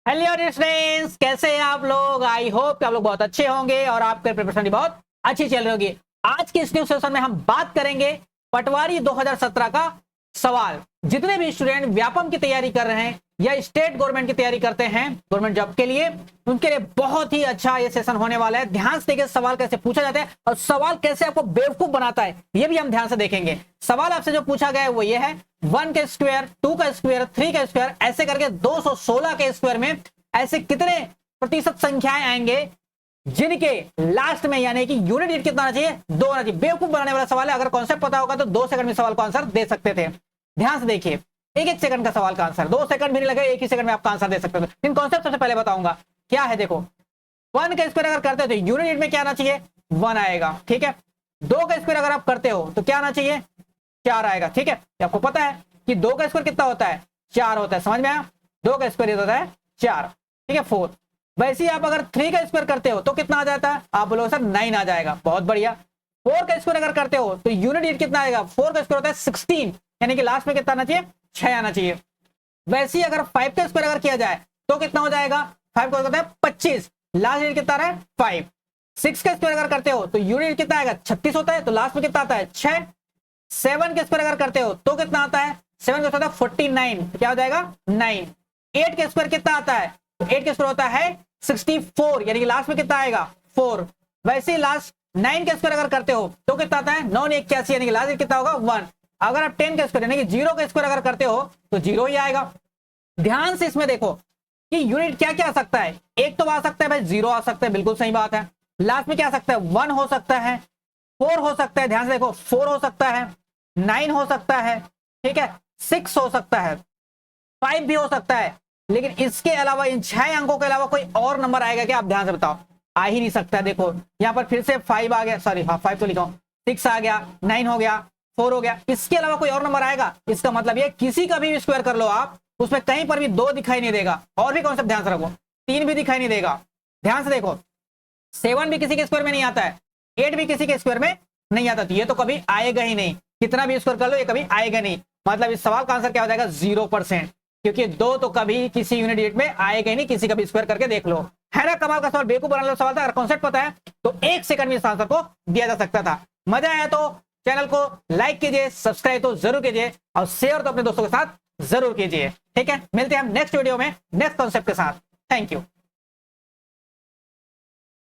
Hello students, कैसे हैं आप लोग। आई होप कि आप लोग बहुत अच्छे होंगे और आपके प्रिपरेशन भी बहुत अच्छी चल रही होगी। आज के इस न्यू सेशन में हम बात करेंगे पटवारी 2017 का सवाल। जितने भी स्टूडेंट व्यापम की तैयारी कर रहे हैं या स्टेट गवर्नमेंट की तैयारी करते हैं गवर्नमेंट जॉब के लिए, उनके लिए बहुत ही अच्छा ये सेशन होने वाला है। ध्यान से देखिए सवाल कैसे पूछा जाता है और सवाल कैसे आपको बेवकूफ बनाता है, ये भी हम ध्यान से देखेंगे। सवाल आपसे जो पूछा गया है वो ये है, 1 का स्क्वायर, 2 का स्क्वायर, 3 का स्क्वायर, ऐसे करके 216 के स्क्वायर में ऐसे कितने प्रतिशत संख्याएं आएंगे जिनके लास्ट में यानी कि यूनिट डिजिट कितना आना चाहिए, 2 आना चाहिए। बेवकूफ बनाने वाला सवाल है। अगर कॉन्सेप्ट पता होगा तो 2 सेकंड में सवाल का आंसर दे सकते थे। ध्यान से देखिए, एक सेकंड का सवाल का आंसर, 2 सेकंड भी नहीं लगे, एक ही सेकंड में आपका आंसर दे सकते थे। इन कॉन्सेप्ट सबसे पहले बताऊंगा क्या है। देखो 1 का स्क्वायर अगर करते हो तो यूनिट डिजिट में क्या आना चाहिए, 1 आएगा, ठीक है। 2 का स्क्वायर अगर आप करते हो तो क्या आना चाहिए, 4 आएगा, ठीक है। आपको पता है कि 2 का स्क्वायर कितना होता है, 4 होता है। समझ में आया, 2 का स्क्वायर होता है 4, ठीक है, 4। वैसे ही आप अगर 3 का स्क्वायर करते हो तो कितना आ जाता है, आप बोलो सर 9 आ जाएगा, बहुत बढ़िया। 4 का स्क्वायर अगर करते हो तो यूनिट डिजिट कितना आएगा, 4 का स्क्वायर होता है 16, यानी कि लास्ट में कितना आना चाहिए, 6 आना चाहिए। वैसे ही अगर 5 का स्क्वायर अगर किया जाए तो कितना हो जाएगा, 5 का होता है 25, लास्ट डिजिट कितना है 5। 6 का स्क्वायर अगर करते हो तो यूनिट डिजिट कितना आएगा, 36 होता है, तो लास्ट में कितना आता है 6। 7 के स्क्वायर अगर करते हो तो कितना आता है, 7 का स्क्वायर 49, क्या हो जाएगा 9। 8 के स्क्वायर कितना आता है, तो 8 के स्क्वायर होता है 64, यानी कि लास्ट में कितना आएगा 4। वैसे ही लास्ट 9 के स्क्वायर अगर करते हो तो कितना आता है 9 81, यानी कि लास्ट कितना होगा 1। अगर आप 10 के स्क्वायर यानी कि 0 के स्क्वायर अगर करते हो तो 0 ही आएगा। ध्यान से इसमें देखो कि यूनिट क्या क्या आ सकता है, एक तो आ सकता है भाई 0 आ सकता है, बिल्कुल सही बात है। लास्ट में क्या आ सकता है, 1 हो सकता है, 4 हो सकता है, ध्यान से देखो 4 हो सकता है, 9 हो सकता है, ठीक है, 6 हो सकता है, 5 भी हो सकता है। लेकिन इसके अलावा इन 6 अंकों के अलावा कोई और नंबर आएगा क्या, आप ध्यान से बताओ, आ ही नहीं सकता है। देखो यहाँ पर फिर से 5 आ गया, सॉरी हाँ 5 तो लिखा हूं, 6 आ गया, 9 हो गया, 4 हो गया, इसके अलावा कोई और नंबर आएगा। इसका मतलब ये किसी का भी स्क्वायर कर लो आप, उसमें कहीं पर भी 2 दिखाई नहीं देगा। और भी कॉन्सेप्ट ध्यान से रखो, 3 भी दिखाई नहीं देगा। ध्यान से देखो 7 भी किसी के स्क्वायर में नहीं आता है, 8 भी किसी के स्क्वायर में नहीं आता, तो ये तो कभी आएगा ही नहीं। कितना भी स्क्वायर कर लो ये कभी आएगा नहीं। मतलब इस सवाल का आंसर क्या हो जाएगा, 0%, क्योंकि 2 तो कभी किसी यूनिट डिजिट में आएगा ही नहीं। किसी का भी स्क्वायर करके देख लो, है ना कमाल का सवाल, बेवकूफ बनाने वाला सवाल था। अगर कॉन्सेप्ट पता है तो 1 सेकंड में इस आंसर को दिया जा सकता था। मजा आया तो चैनल को लाइक कीजिए, सब्सक्राइब तो जरूर कीजिए और शेयर तो अपने दोस्तों के साथ जरूर कीजिए, ठीक है। मिलते हैं हम नेक्स्ट वीडियो में नेक्स्ट कॉन्सेप्ट के साथ। Thank you.